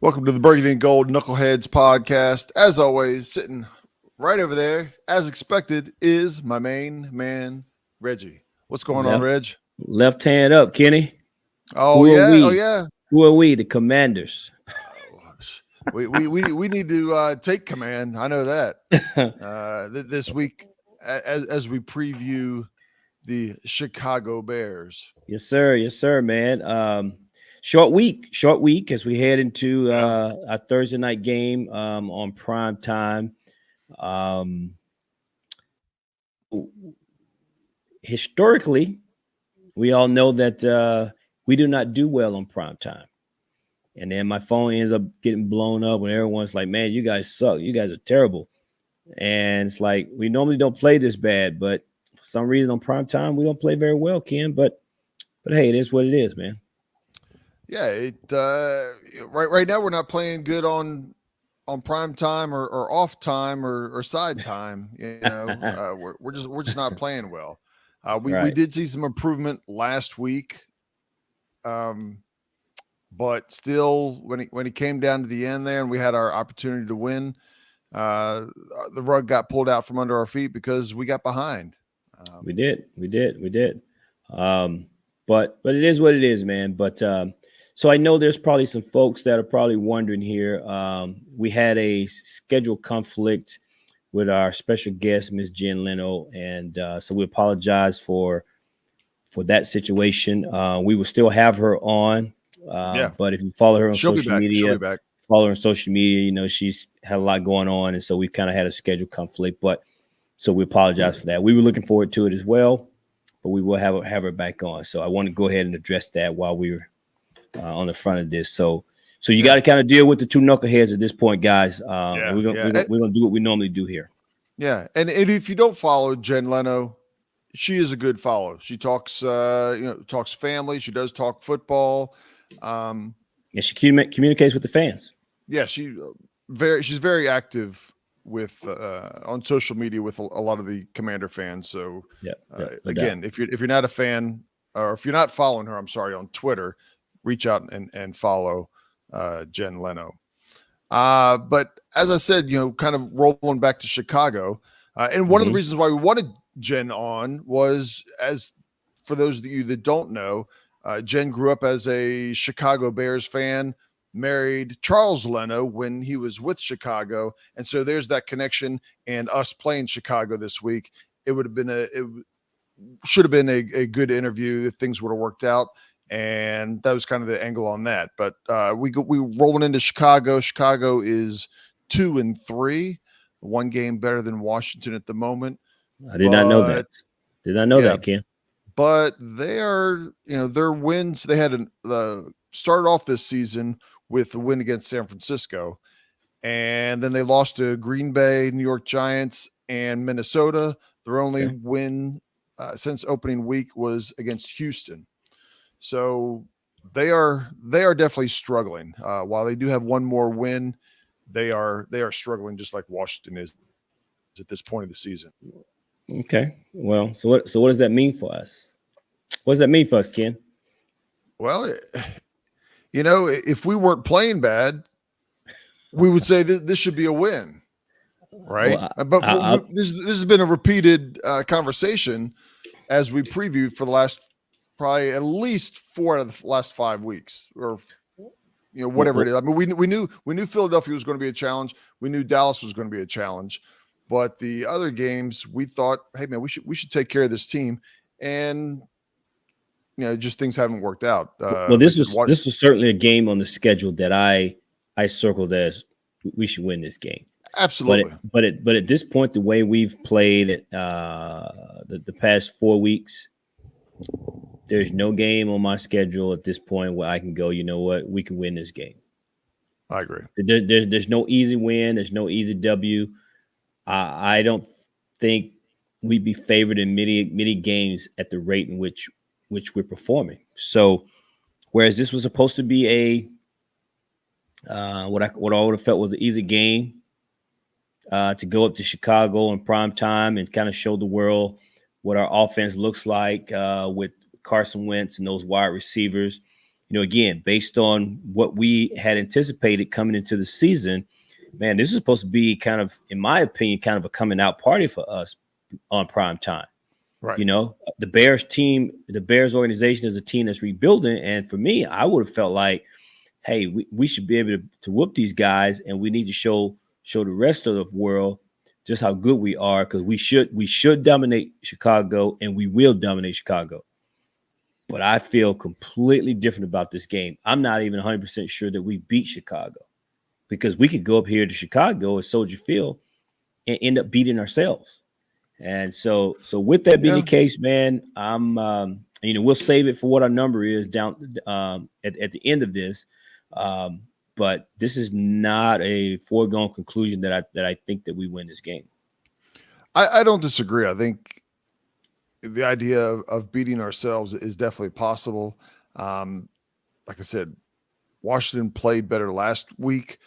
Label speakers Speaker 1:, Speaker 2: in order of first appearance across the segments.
Speaker 1: Welcome to the Burgundy and Gold Knuckleheads podcast. As always, sitting right over there, as expected, is my main man, Reggie. What's going on, Reg?
Speaker 2: Left hand up, Kenny.
Speaker 1: Oh,
Speaker 2: Who are
Speaker 1: yeah.
Speaker 2: we?
Speaker 1: Oh, yeah.
Speaker 2: Who are we? The Commanders.
Speaker 1: We need to take command. I know that. This week, as we preview the Chicago Bears.
Speaker 2: Yes, sir. Yes, sir, man. Short week as we head into our Thursday night game on prime time. Historically, we all know that we do not do well on prime time. And then my phone ends up getting blown up when everyone's like, man, you guys suck. You guys are terrible. And it's like, we normally don't play this bad, but for some reason on prime time, we don't play very well, Ken. But hey, it is what it is, man.
Speaker 1: Yeah, right now we're not playing good on prime time or off time or side time. We're just not playing well. We did see some improvement last week, but still, when it came down to the end there, and we had our opportunity to win, the rug got pulled out from under our feet because we got behind.
Speaker 2: We did. But it is what it is, man. But so I know there's probably some folks that are probably wondering here. We had a schedule conflict with our special guest, Miss Jen Leno, and so we apologize for that situation. We will still have her on, but if you follow her on social media, follow her on social media, you know she's had a lot going on, and so we kind of had a schedule conflict. But so we apologize for that. We were looking forward to it as well, but we will have her back on. So I want to go ahead and address that while we were on the front of this. So you got to kind of deal with the two knuckleheads at this point, guys. We're gonna do what we normally do here.
Speaker 1: Yeah, and if you don't follow Jen Leno, she is a good follow. She talks, talks family. She does talk football.
Speaker 2: And she communicates with the fans.
Speaker 1: Yeah, she's very active with on social media with a lot of the Commander fans. So again, if you're not a fan or if you're not following her, I'm sorry, on Twitter, reach out and follow Jen Leno. But as I said, kind of rolling back to Chicago, and one of the reasons why we wanted Jen on was, as for those of you that don't know, Jen grew up as a Chicago Bears fan, married Charles Leno when he was with Chicago. And so there's that connection, and us playing Chicago this week, it should have been a good interview if things would have worked out. And that was kind of the angle on that. But we rolling into Chicago. Chicago is 2-3, one game better than Washington at the moment.
Speaker 2: I did not know that. Did not know that, Ken.
Speaker 1: But they are, their wins. They had started off this season with a win against San Francisco, and then they lost to Green Bay, New York Giants, and Minnesota. Their only win since opening week was against Houston. So they are definitely struggling. While they do have one more win, they are struggling just like Washington is at this point of the season.
Speaker 2: Okay. Well, so what does that mean for us? What does that mean for us, Ken?
Speaker 1: Well, if we weren't playing bad, we would say that this should be a win, right? Well, this has been a repeated conversation as we previewed for the last probably at least 4 out of the last 5 weeks, or whatever it is. I mean, we knew Philadelphia was going to be a challenge. We knew Dallas was going to be a challenge, but the other games we thought, hey man, we should take care of this team, and just things haven't worked out.
Speaker 2: Well, this was certainly a game on the schedule that I circled as we should win this game.
Speaker 1: Absolutely.
Speaker 2: But at this point, the way we've played the past 4 weeks, there's no game on my schedule at this point where I can go, you know what, we can win this game.
Speaker 1: I agree.
Speaker 2: There's no easy win. There's no easy W. I don't think we'd be favored in many games at the rate in which we're performing. So, whereas this was supposed to be what I would have felt was an easy game to go up to Chicago in prime time and kind of show the world what our offense looks like with Carson Wentz and those wide receivers. again, based on what we had anticipated coming into the season, man, this is supposed to be kind of, in my opinion, kind of a coming out party for us on prime time.
Speaker 1: Right.
Speaker 2: The Bears organization is a team that's rebuilding. And for me, I would have felt like, hey, we should be able to whoop these guys, and we need to show the rest of the world just how good we are, because we should dominate Chicago, and we will dominate Chicago. But I feel completely different about this game. I'm not even 100% sure that we beat Chicago, because we could go up here to Chicago at Soldier Field and end up beating ourselves. And so with that being the case, man, I'm we'll save it for what our number is down at the end of this. But this is not a foregone conclusion that I think that we win this game.
Speaker 1: I don't disagree. I think the idea of beating ourselves is definitely possible. Like I said, Washington played better last week,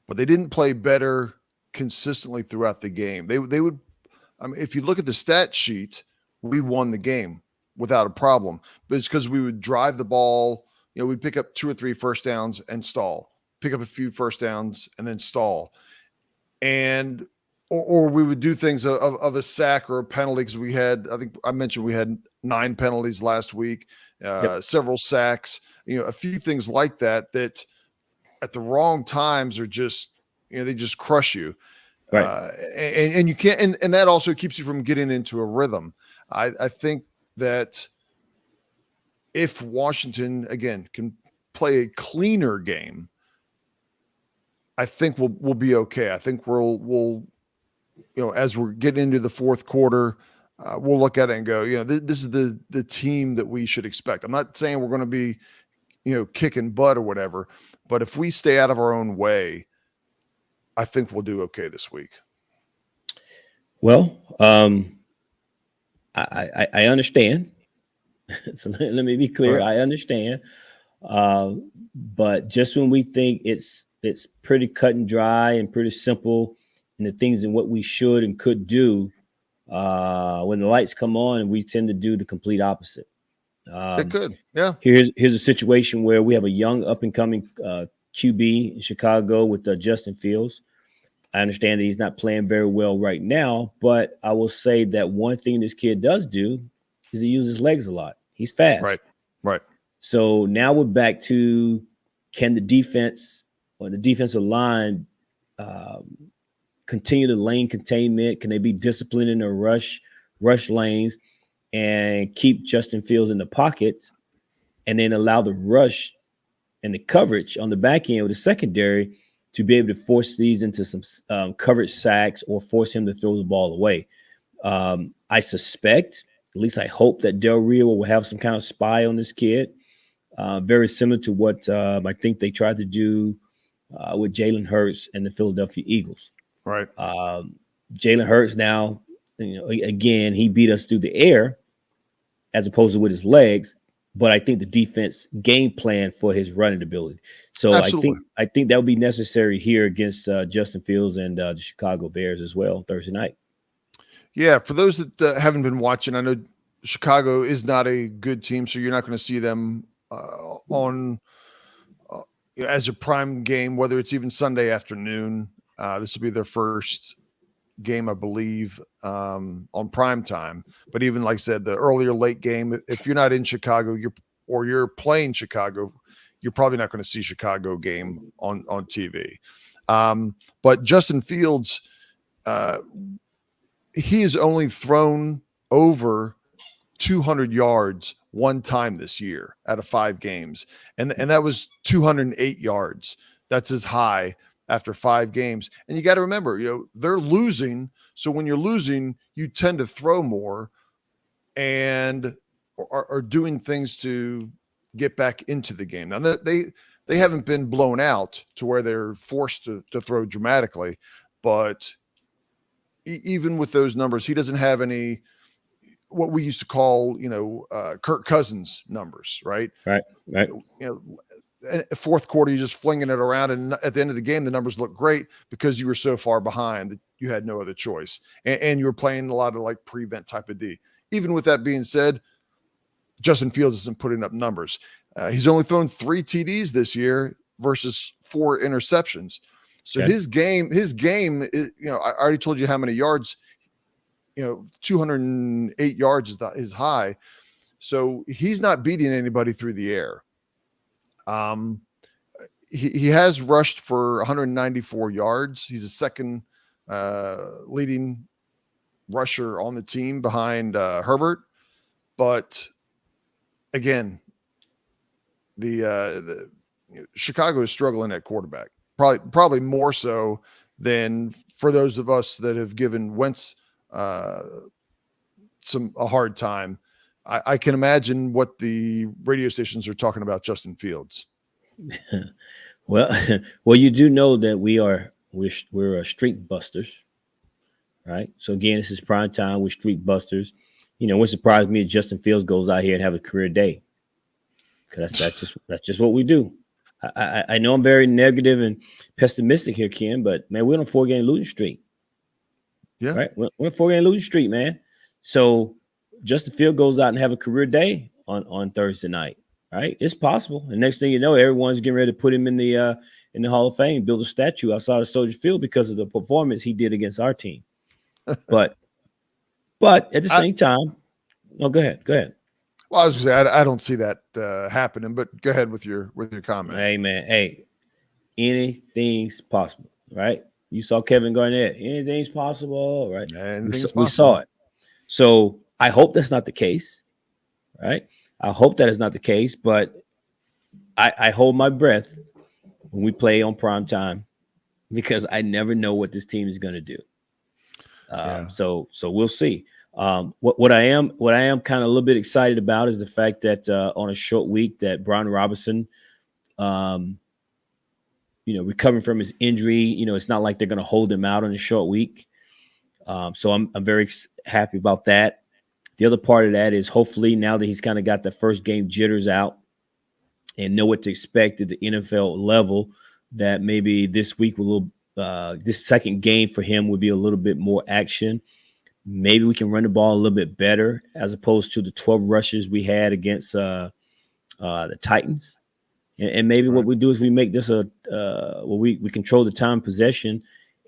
Speaker 1: but they didn't play better consistently throughout the game. They would, I mean, if you look at the stat sheet, we won the game without a problem, but it's because we would drive the ball. We'd pick up 2 or 3 first downs and stall, pick up a few first downs and then stall. And, or we would do things of a sack or a penalty, because I think I mentioned we had 9 penalties last week, several sacks, a few things like that at the wrong times are just, they just crush you.
Speaker 2: Right.
Speaker 1: And you can't, and that also keeps you from getting into a rhythm. I think that if Washington, again, can play a cleaner game, I think we'll be okay. I think we'll as we're getting into the fourth quarter, we'll look at it and go, this is the team that we should expect. I'm not saying we're going to be, kicking butt or whatever, but if we stay out of our own way, I think we'll do okay this week.
Speaker 2: Well, I understand. So let me be clear. Right. I understand. But just when we think it's pretty cut and dry and pretty simple in the things and what we should and could do, when the lights come on, we tend to do the complete opposite.
Speaker 1: It could. Yeah.
Speaker 2: Here's a situation where we have a young up and coming QB in Chicago with Justin Fields. I understand that he's not playing very well right now, but I will say that one thing this kid does do is he uses his legs a lot. He's fast.
Speaker 1: Right.
Speaker 2: So now we're back to, can the defense or the defensive line continue the lane containment? Can they be disciplined in their rush lanes and keep Justin Fields in the pocket, and then allow the rush and the coverage on the back end with the secondary to be able to force these into some coverage sacks or force him to throw the ball away? I suspect, at least I hope, that Del Rio will have some kind of spy on this kid, very similar to what I think they tried to do with Jalen Hurts and the Philadelphia Eagles.
Speaker 1: Right.
Speaker 2: Jalen Hurts now, again, he beat us through the air as opposed to with his legs, but I think the defense game plan for his running ability. So absolutely. I think that would be necessary here against Justin Fields and the Chicago Bears as well Thursday night.
Speaker 1: Yeah, for those that haven't been watching, I know Chicago is not a good team, so you're not going to see them on as a prime game, whether it's even Sunday afternoon. This will be their first game, I believe, on prime time. But even like I said, the earlier late game, if you're not in Chicago, you're playing Chicago, you're probably not going to see Chicago game on TV. But Justin Fields, he has only thrown over 200 yards one time this year out of 5 games. And that was 208 yards. That's his high after 5 games. And you got to remember, they're losing. So when you're losing, you tend to throw more and are doing things to get back into the game. Now they haven't been blown out to where they're forced to throw dramatically, but even with those numbers, he doesn't have any, what we used to call, Kirk Cousins numbers, right?
Speaker 2: Right.
Speaker 1: Fourth quarter, you're just flinging it around, and at the end of the game, the numbers look great because you were so far behind that you had no other choice, and you were playing a lot of like prevent type of D. Even with that being said, Justin Fields isn't putting up numbers. He's only thrown 3 TDs this year versus 4 interceptions. So his game is, I already told you how many yards, 208 yards is his high. So he's not beating anybody through the air. He has rushed for 194 yards. He's a second leading rusher on the team behind Herbert. But again, the Chicago is struggling at quarterback, probably more so than for those of us that have given Wentz a hard time. I can imagine what the radio stations are talking about Justin Fields.
Speaker 2: Well, you do know that we're streak busters, right? So again, this is prime time. We're streak busters. What surprised me is Justin Fields goes out here and have a career day. Because that's just what we do. I know I'm very negative and pessimistic here, Ken, but man, we're on a 4-game losing streak.
Speaker 1: Yeah,
Speaker 2: right. We're on a 4-game losing streak, man. So Justin Fields goes out and have a career day on Thursday night. Right? It's possible. And next thing you know, everyone's getting ready to put him in the Hall of Fame, build a statue outside of Soldier Field because of the performance he did against our team. But at the same time, go ahead.
Speaker 1: Well, I was going to say I don't see that happening, but go ahead with your comment.
Speaker 2: Hey man, anything's possible, right? You saw Kevin Garnett. Anything's possible, right? We saw it. So I hope that's not the case, right? I hope that is not the case, but I hold my breath when we play on prime time because I never know what this team is going to do. So we'll see. What I am kind of a little bit excited about is the fact that on a short week that Brian Robinson, recovering from his injury, it's not like they're going to hold him out on a short week. So I'm very happy about that. The other part of that is hopefully now that he's kind of got the first game jitters out and know what to expect at the NFL level, that maybe this week this second game for him would be a little bit more action. Maybe we can run the ball a little bit better as opposed to the 12 rushes we had against the Titans. And maybe what we do is we make this we control the time possession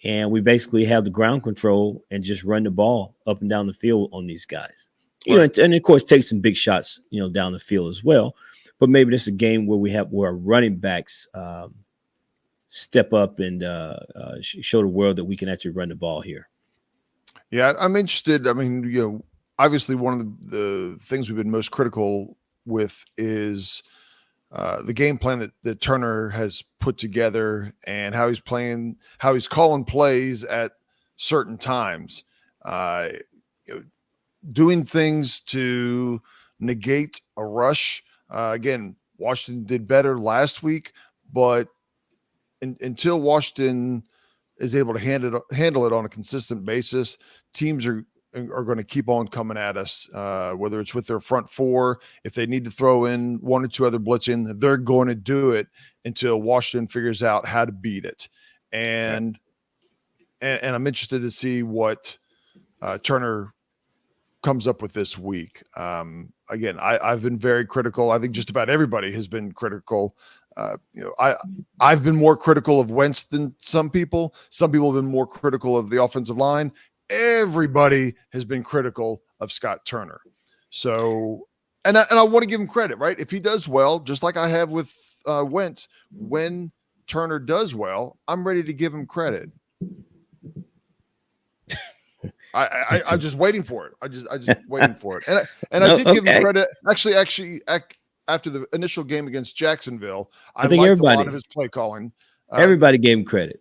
Speaker 2: and we basically have the ground control and just run the ball up and down the field on these guys. And of course take some big shots, down the field as well. But maybe this is a game where our running backs step up and show the world that we can actually run the ball here.
Speaker 1: Yeah, I'm interested. I mean, obviously one of the things we've been most critical with is the game plan that Turner has put together and how he's playing, how he's calling plays at certain times, doing things to negate a rush. Again, Washington did better last week, but until Washington is able to handle it on a consistent basis, teams are going to keep on coming at us, whether it's with their front four. If they need to throw in 1 or 2 other blitzing, they're going to do it until Washington figures out how to beat it. And I'm interested to see what Turner comes up with this week. Again, I've been very critical. I think just about everybody has been critical. I've been more critical of Wentz than some people. Some people have been more critical of the offensive line. Everybody has been critical of Scott Turner. So, and I want to give him credit, right? If he does well, just like I have with Wentz, when Turner does well, I'm ready to give him credit. I'm just waiting for it. I just waiting for it. And I did give him credit. Actually, after the initial game against Jacksonville, I liked a lot of his play calling.
Speaker 2: Everybody gave him credit.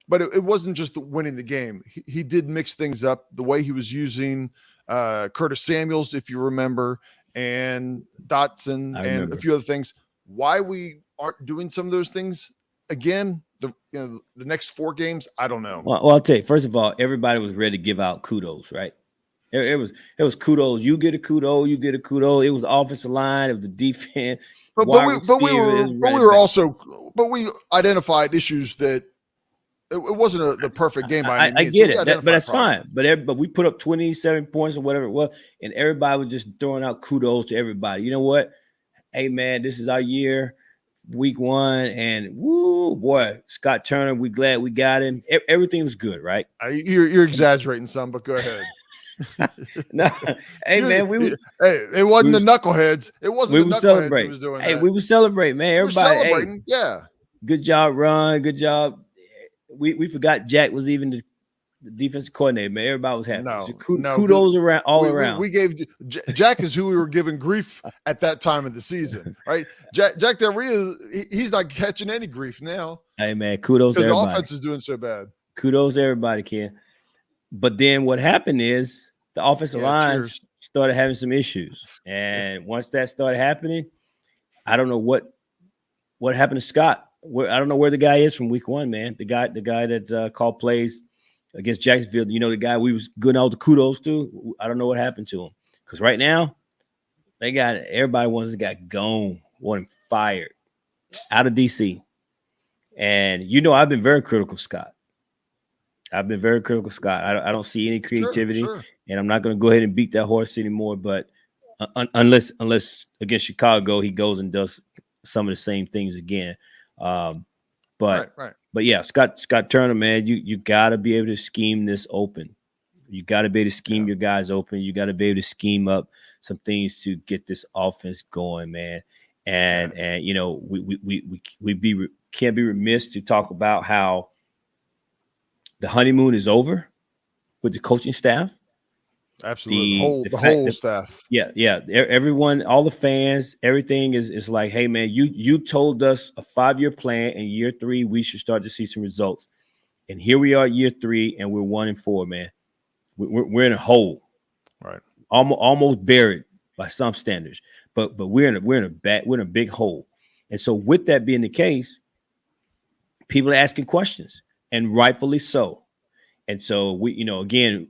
Speaker 1: But it wasn't just winning the game. He did mix things up. The way he was using Curtis Samuels, if you remember, and Dotson and a few other things. Why we aren't doing some of those things again, the next 4 games, I don't know.
Speaker 2: Well, I'll tell you. First of all, everybody was ready to give out kudos, right? It was kudos. You get a kudo. You get a kudo. It was the offensive line. It was the defense.
Speaker 1: But we identified issues that it wasn't the perfect game by any means.
Speaker 2: I get it, but that's fine. But we put up 27 points or whatever it was, and everybody was just throwing out kudos to everybody. You know what? hey man, this is our year, week 1, and woo boy, Scott Turner, we glad we got him. Everything was good, right?
Speaker 1: You're exaggerating some, but go ahead.
Speaker 2: No, hey man,
Speaker 1: it wasn't the Knuckleheads. It wasn't the Knuckleheads who was doing that.
Speaker 2: Hey, we were celebrating, man. Everybody,
Speaker 1: we're celebrating, yeah.
Speaker 2: Good job, Ron. Good job. We forgot Jack was even the defensive coordinator, man. Everybody was happy.
Speaker 1: No,
Speaker 2: kudos around around.
Speaker 1: We gave Jack is who we were giving grief at that time of the season, right? Jack Del Rio, he's not catching any grief now.
Speaker 2: Hey man, kudos to everybody.
Speaker 1: Because the offense is doing so bad.
Speaker 2: Kudos to everybody, Ken. But then what happened is the offensive line started having some issues, and once that started happening, I don't know what happened to Scott. I don't know where the guy is from week 1, man. The guy that called plays against Jacksonville, the guy we was giving all the kudos to. I don't know what happened to him, because right now everybody wants this guy gone, want him fired, out of DC. And I've been very critical of Scott. I don't see any creativity, and I'm not going to go ahead and beat that horse anymore. But unless against Chicago, he goes and does some of the same things again. But yeah, Scott Turner, man, you got to be able to scheme this open. You got to be able to scheme your guys open. You got to be able to scheme up some things to get this offense going, man. And we can't be remiss to talk about how the honeymoon is over with the coaching staff.
Speaker 1: Absolutely. The whole staff.
Speaker 2: Yeah. Everyone, all the fans, everything is like, hey man, you told us a 5-year plan, and year 3 we should start to see some results. And here we are, year 3, and we're 1-4, man. We're in a hole.
Speaker 1: Right.
Speaker 2: Almost buried by some standards. But we're in a big hole. And so with that being the case, people are asking questions, and rightfully so. And so we, again,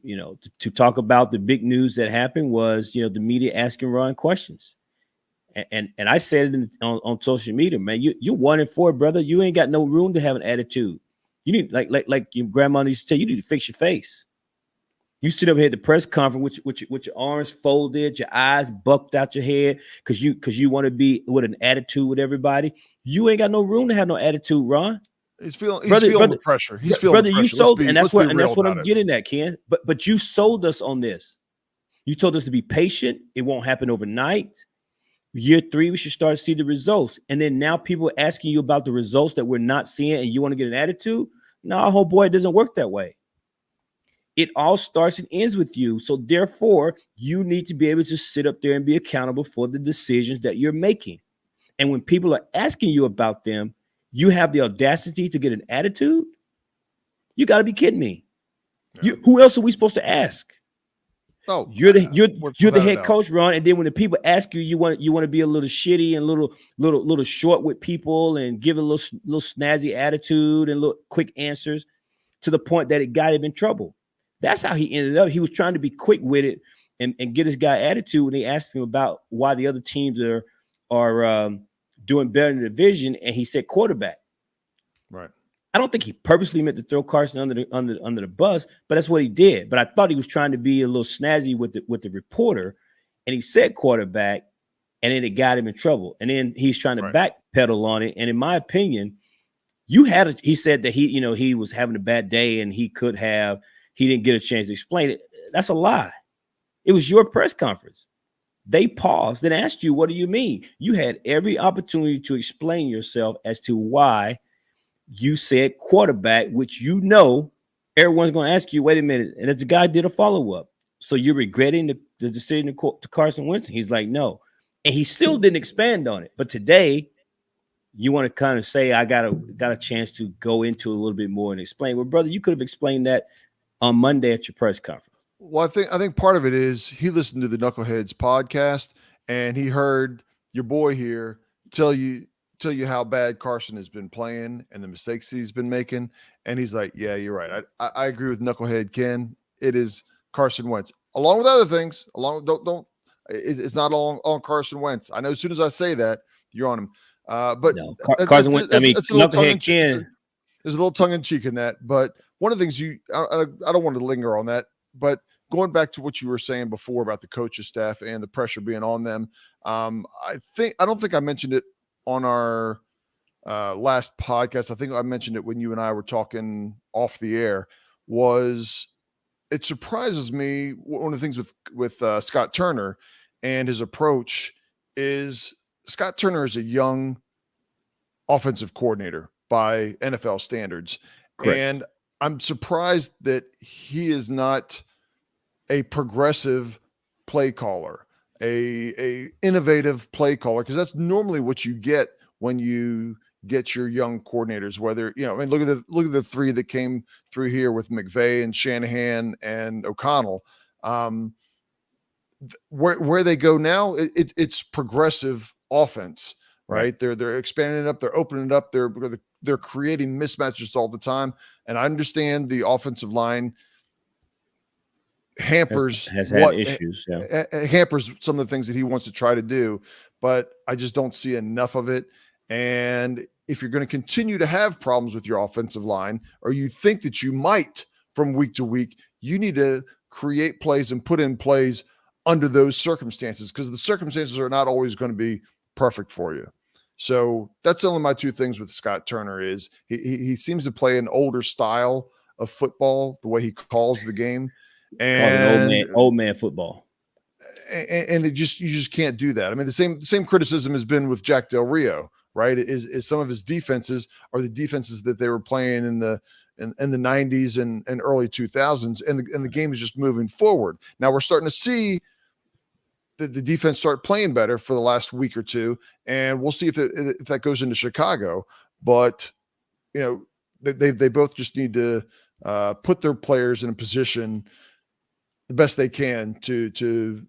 Speaker 2: to talk about the big news that happened was, the media asking Ron questions. And I said it on social media, man, you're 1-4, brother. You ain't got no room to have an attitude. You need, like your grandma used to tell you, need to fix your face. You sit up here at the press conference with your arms folded, your eyes bucked out your head because you want to be with an attitude with everybody. You ain't got no room to have no attitude, Ron.
Speaker 1: He's feeling the pressure. He's feeling the pressure.
Speaker 2: You sold, and that's what I'm getting at, Ken. But you sold us on this. You told us to be patient. It won't happen overnight. Year 3, we should start to see the results. And then now people are asking you about the results that we're not seeing, and you want to get an attitude? No, homeboy, it doesn't work that way. It all starts and ends with you. So therefore, you need to be able to sit up there and be accountable for the decisions that you're making. And when people are asking you about them, you have the audacity to get an attitude? You got to be kidding me. Yeah. Who else are we supposed to ask?
Speaker 1: Oh,
Speaker 2: you're the head coach, Ron. And then when the people ask you, you want to be a little shitty and little short with people and give a little snazzy attitude and little quick answers to the point that it got him in trouble. That's how he ended up. He was trying to be quick with it and get his guy attitude when they asked him about why the other teams are doing better in the division, and he said quarterback.
Speaker 1: Right.
Speaker 2: I don't think he purposely meant to throw Carson under the bus, but that's what he did. But I thought he was trying to be a little snazzy with the reporter, and he said quarterback, and then it got him in trouble. And then he's trying to backpedal on it. And in my opinion, he said that he was having a bad day and he didn't get a chance to explain it. That's a lie. It was your press conference. They paused and asked you, what do you mean? You had every opportunity to explain yourself as to why you said quarterback, which everyone's going to ask you, wait a minute. And if the guy did a follow-up, so you're regretting the decision to Carson Wentz? He's like, no. And he still didn't expand on it. But today, you want to kind of say, I got a chance to go into a little bit more and explain. Well, brother, you could have explained that on Monday at your press conference.
Speaker 1: Well, I think part of it is he listened to the Knuckleheads podcast and he heard your boy here tell you how bad Carson has been playing and the mistakes he's been making. And he's like, yeah, you're right. I agree with Knucklehead Ken. It is Carson Wentz, along with other things. It's not all on Carson Wentz. I know as soon as I say that, you're on him. But no,
Speaker 2: Carson Wentz. Knucklehead Ken.
Speaker 1: There's a little tongue in cheek in that. But one of the things I don't want to linger on that, but going back to what you were saying before about the coaches staff and the pressure being on them. I don't think I mentioned it on our last podcast. I think I mentioned it when you and I were talking off the air. It surprises me, one of the things with Scott Turner and his approach is Scott Turner is a young offensive coordinator by NFL standards.
Speaker 2: Correct.
Speaker 1: And I'm surprised that he is not a progressive play caller, a innovative play caller, because that's normally what you get when you get your young coordinators. Whether, I mean, look at the three that came through here with McVay and Shanahan and O'Connell. Where they go now, it's progressive offense, right? They're expanding it up, they're opening it up, they're creating mismatches all the time. And I understand the offensive line hampers
Speaker 2: has had issues.
Speaker 1: Hampers some of the things that he wants to try to do, but I just don't see enough of it. And if you're going to continue to have problems with your offensive line, or you think that you might from week to week, you need to create plays and put in plays under those circumstances, because the circumstances are not always going to be perfect for you. So that's only my two things with Scott Turner is he seems to play an older style of football, the way he calls the game. And
Speaker 2: old man football,
Speaker 1: and you just can't do that. I mean, the same criticism has been with Jack Del Rio, right? Is some of his defenses are the defenses that they were playing in the 90s and early 2000s, and the game is just moving forward. Now we're starting to see the defense start playing better for the last week or two, and we'll see if that goes into Chicago. But they both just need to put their players in a position the best they can to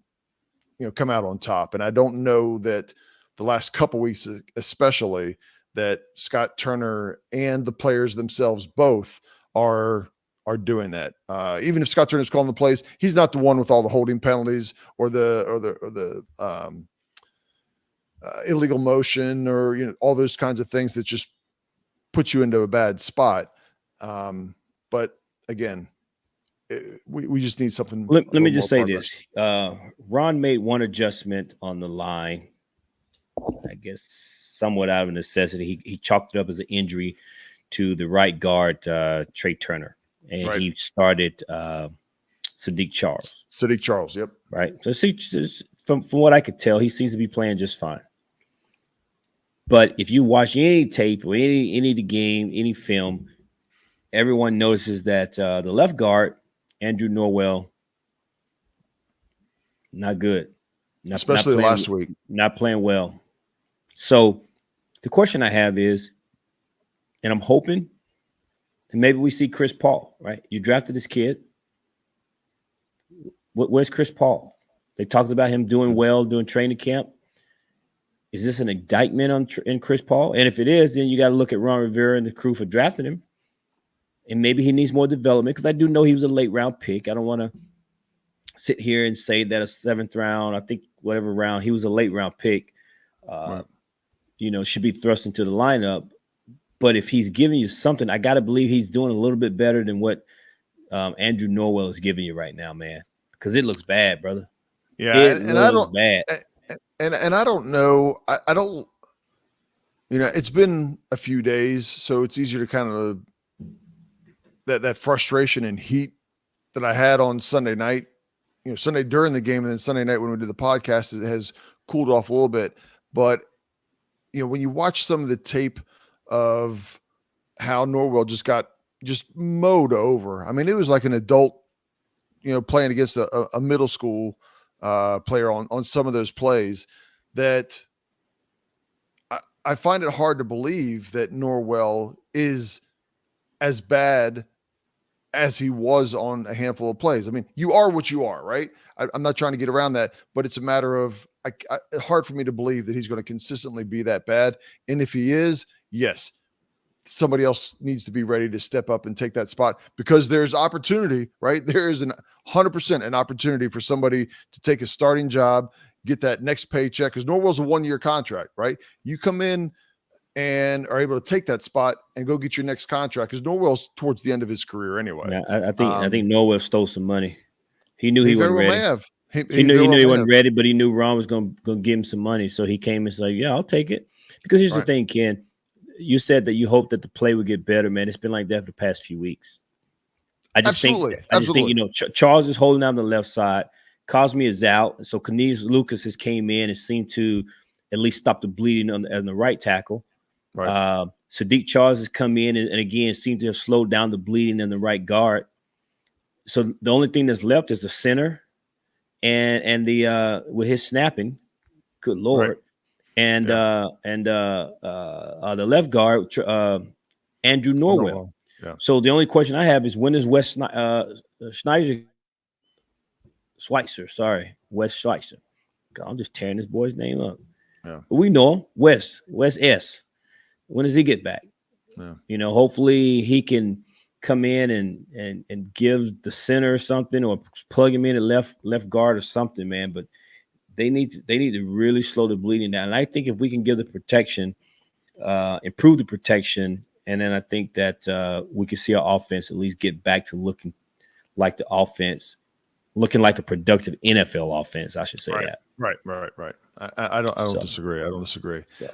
Speaker 1: come out on top. And I don't know that the last couple weeks, especially, that Scott Turner and the players themselves both are doing that. Even if Scott Turner's calling the plays, he's not the one with all the holding penalties or the illegal motion or all those kinds of things that just put you into a bad spot. But again, we just need something.
Speaker 2: Let me just say this. Ron made one adjustment on the line, I guess somewhat out of necessity. He chalked it up as an injury to the right guard, Trey Turner. And he started Sadiq Charles.
Speaker 1: Yep.
Speaker 2: Right. So from what I could tell, he seems to be playing just fine. But if you watch any tape or any of the game, any film, everyone notices that the left guard, Andrew Norwell, not good.
Speaker 1: Especially last week.
Speaker 2: Not playing well. So the question I have is, and I'm hoping, and maybe we see Chris Paul, right? You drafted this kid. Where's Chris Paul? They talked about him doing well, doing training camp. Is this an indictment on Chris Paul? And if it is, then you got to look at Ron Rivera and the crew for drafting him. And maybe he needs more development, because I do know he was a late round pick. I don't want to sit here and say that a 7th round, I think whatever round, he was a late round pick, should be thrust into the lineup. But if he's giving you something, I got to believe he's doing a little bit better than what Andrew Norwell is giving you right now, man, because it looks bad, brother.
Speaker 1: Yeah, and I don't bad. And I don't know. I don't. It's been a few days, so it's easier to kind of that frustration and heat that I had on Sunday night. Sunday during the game, and then Sunday night when we did the podcast, it has cooled off a little bit. But when you watch some of the tape of how Norwell just mowed over. I mean, it was like an adult, playing against a middle school player on some of those plays, that I find it hard to believe that Norwell is as bad as he was on a handful of plays. I mean, you are what you are, right? I'm not trying to get around that, but it's a matter of hard for me to believe that he's going to consistently be that bad. And if he is, yes, somebody else needs to be ready to step up and take that spot, because there's opportunity, right? There is 100% an opportunity for somebody to take a starting job, get that next paycheck, because Norwell's a 1-year contract, right? You come in and are able to take that spot and go get your next contract, because Norwell's towards the end of his career anyway.
Speaker 2: Yeah, I think Norwell stole some money. He knew he
Speaker 1: very
Speaker 2: wasn't
Speaker 1: well may
Speaker 2: ready.
Speaker 1: have.
Speaker 2: He knew he wasn't ready, but he knew Ron was gonna give him some money. So he came and said, "Yeah, I'll take it." Because here's the thing, Ken. You said that you hope that the play would get better, man. It's been like that for the past few weeks. I just think, you know, Charles is holding down the left side. Cosme is out, so Cornelius Lucas has came in and seemed to at least stop the bleeding on the right tackle.
Speaker 1: Right.
Speaker 2: Sadiq Charles has come in and again seemed to have slowed down the bleeding in the right guard. So the only thing that's left is the center and the with his snapping. Good Lord.
Speaker 1: Right.
Speaker 2: And the left guard, Andrew Norwell.
Speaker 1: Yeah.
Speaker 2: So the only question I have is when is Wes Schweitzer. God, I'm just tearing this boy's name up.
Speaker 1: Yeah.
Speaker 2: But we know him, Wes S. When does he get back?
Speaker 1: Yeah.
Speaker 2: You know, hopefully he can come in and give the center something or plug him in at left guard or something, man. But they need to really slow the bleeding down. And I think if we can give the protection, improve the protection, and then I think that we can see our offense at least get back to looking like the offense, looking like a productive NFL offense. I should say that.
Speaker 1: Right. I don't disagree. I don't disagree.
Speaker 2: Yeah.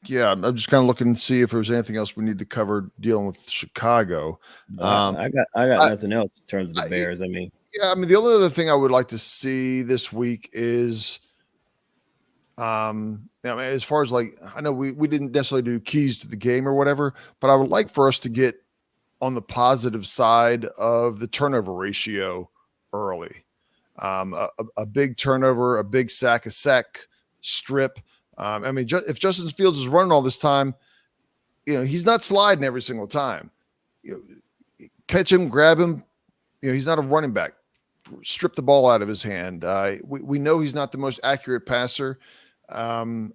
Speaker 1: Yeah, I'm just kind of looking to see if there's anything else we need to cover dealing with Chicago.
Speaker 2: I got nothing else in terms of the Bears. I mean,
Speaker 1: the only other thing I would like to see this week is, as far as like, I know we didn't necessarily do keys to the game or whatever, but I would like for us to get on the positive side of the turnover ratio early. A big turnover, a big sack, a sack strip. If Justin Fields is running all this time, he's not sliding every single time. Catch him, grab him. He's not a running back. Strip the ball out of his hand. We know he's not the most accurate passer, and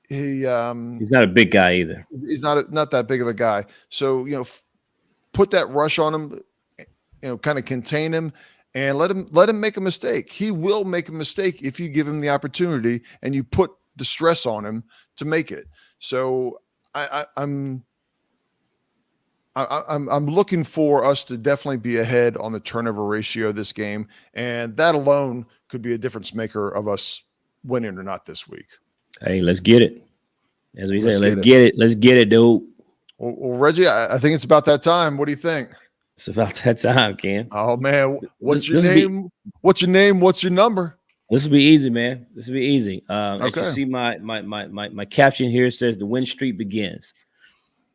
Speaker 1: he's
Speaker 2: not a big guy either.
Speaker 1: He's not that big of a guy. So put that rush on him. Kind of contain him. And let him make a mistake. He will make a mistake if you give him the opportunity and you put the stress on him to make it. So I'm looking for us to definitely be ahead on the turnover ratio this game, and that alone could be a difference maker of us winning or not this week.
Speaker 2: Hey, let's get it. As we say, let's get it. Let's get it, dude.
Speaker 1: Well, Reggie, I think it's about that time. What do you think?
Speaker 2: It's about that time, Ken.
Speaker 1: Oh man, what's your name? What's your name? What's your number?
Speaker 2: This will be easy, man. This will be easy. As you see, my caption here says the win streak begins.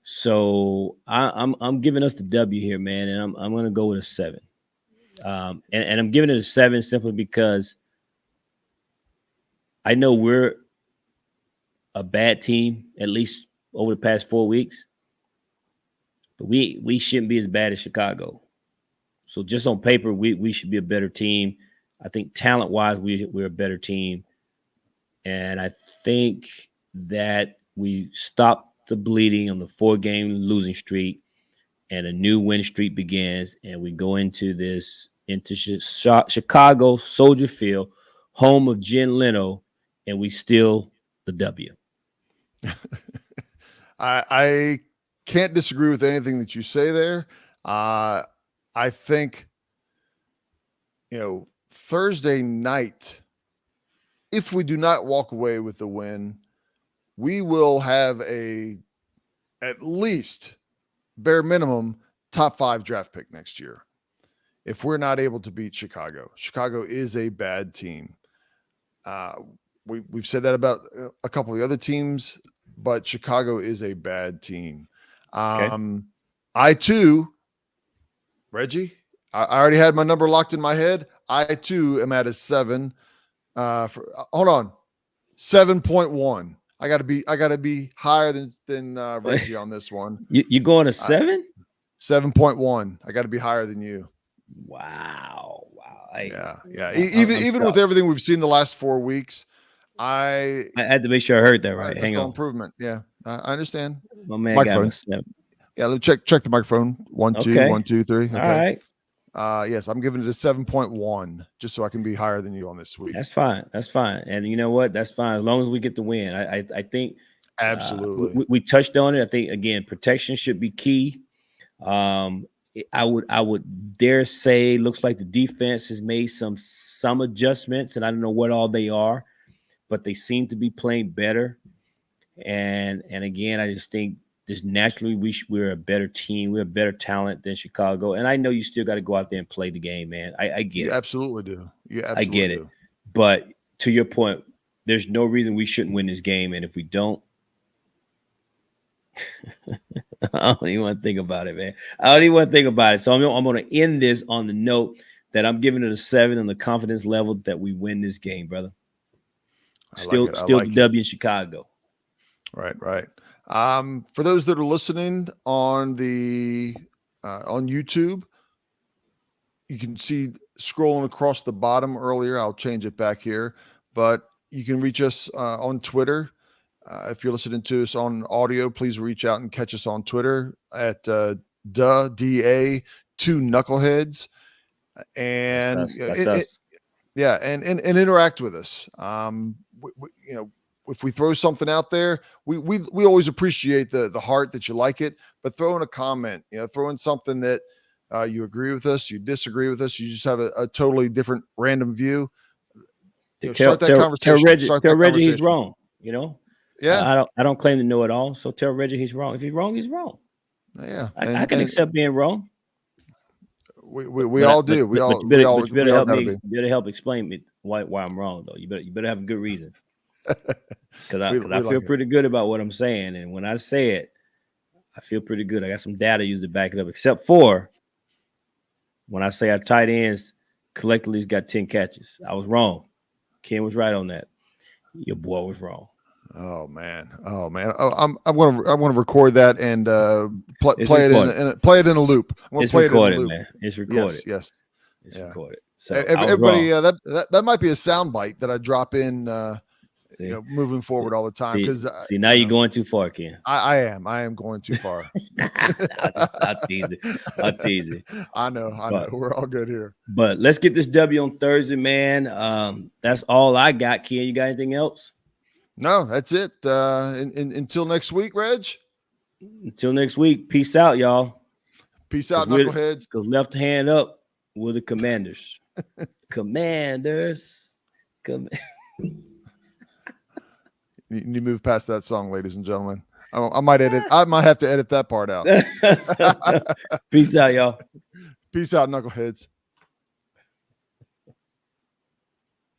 Speaker 2: So I'm giving us the W here, man, and I'm going to go with a 7. And I'm giving it a 7 simply because I know we're a bad team, at least over the past 4 weeks. But we shouldn't be as bad as Chicago. So just on paper, we should be a better team. I think talent-wise, we're a better team. And I think that we stop the bleeding on the 4-game losing streak and a new win streak begins. And we go into Chicago, Soldier Field, home of Jen Leno, and we steal the W.
Speaker 1: I can't disagree with anything that you say there. I think, Thursday night, if we do not walk away with the win, we will have at least bare minimum top 5 draft pick next year. If we're not able to beat Chicago, Chicago is a bad team. We've said that about a couple of the other teams, but Chicago is a bad team. I too, Reggie, I already had my number locked in my head. I too am at a 7. Hold on, 7.1. I gotta be higher than Reggie on this one.
Speaker 2: You going to 7?
Speaker 1: 7.1. I got to be higher than you.
Speaker 2: Wow.
Speaker 1: Even with everything we've seen the last 4 weeks, I
Speaker 2: had to make sure I heard that right. Hang on.
Speaker 1: Improvement. Yeah, I understand.
Speaker 2: My man
Speaker 1: microphone.
Speaker 2: got a 7.
Speaker 1: Yeah, let's check the microphone. 1, 2, 1, 2, 3. Okay.
Speaker 2: All right.
Speaker 1: Yes, I'm giving it a 7.1 just so I can be higher than you on this week.
Speaker 2: That's fine. And you know what? That's fine as long as we get the win. I think
Speaker 1: absolutely.
Speaker 2: We touched on it. I think again, protection should be key. I would dare say, looks like the defense has made some adjustments, and I don't know what all they are, but they seem to be playing better. And again, I just think just naturally we're a better team, we're a better talent than Chicago. And I know you still got to go out there and play the game, man. I get it.
Speaker 1: Absolutely do. You absolutely
Speaker 2: I get it. But to your point, there's no reason we shouldn't win this game, and if we don't, I don't even want to think about it, man. I don't even want to think about it. So I'm going to end this on the note that I'm giving it a 7 on the confidence level that we win this game, brother. Still the W in Chicago.
Speaker 1: Right. For those that are listening on the on YouTube, you can see scrolling across the bottom earlier. I'll change it back here, but you can reach us on Twitter. If you're listening to us on audio, please reach out and catch us on Twitter at DA2 Knuckleheads, and
Speaker 2: that's us.
Speaker 1: Yeah, and interact with us. If we throw something out there, we always appreciate the heart that you like it, but throw in a comment. Throw in something that you agree with us, you disagree with us, you just have a totally different random view. Start that conversation.
Speaker 2: Tell Reggie he's wrong.
Speaker 1: Yeah,
Speaker 2: I don't claim to know it all, so tell Reggie he's wrong. If he's wrong, he's wrong.
Speaker 1: Yeah,
Speaker 2: I can accept being wrong.
Speaker 1: We all do.
Speaker 2: You better help explain me why I'm wrong though. You better have a good reason. Because I feel pretty good about what I'm saying, and when I say it, I feel pretty good. I got some data used to back it up, except for when I say our tight ends collectively got 10 catches. I was wrong. Ken was right on that. Your boy was wrong.
Speaker 1: Oh man. I'm gonna record that and play it in a loop.
Speaker 2: It's recorded, man. It's recorded.
Speaker 1: Yes.
Speaker 2: It's recorded. So
Speaker 1: everybody, that might be a sound bite that I drop in. Moving forward all the time. Because
Speaker 2: now you're going too far, Ken.
Speaker 1: I am going too far.
Speaker 2: I'll tease it.
Speaker 1: I know. We're all good here.
Speaker 2: But let's get this W on Thursday, man. That's all I got. Ken, you got anything else?
Speaker 1: No, that's it. Until next week, Reg.
Speaker 2: Until next week. Peace out, y'all.
Speaker 1: Peace out, Knuckleheads.
Speaker 2: Because left hand up with the Commanders. Commanders.
Speaker 1: You need to move past that song, ladies and gentlemen. I might have to edit that part out.
Speaker 2: Peace out, y'all.
Speaker 1: Peace out, Knuckleheads.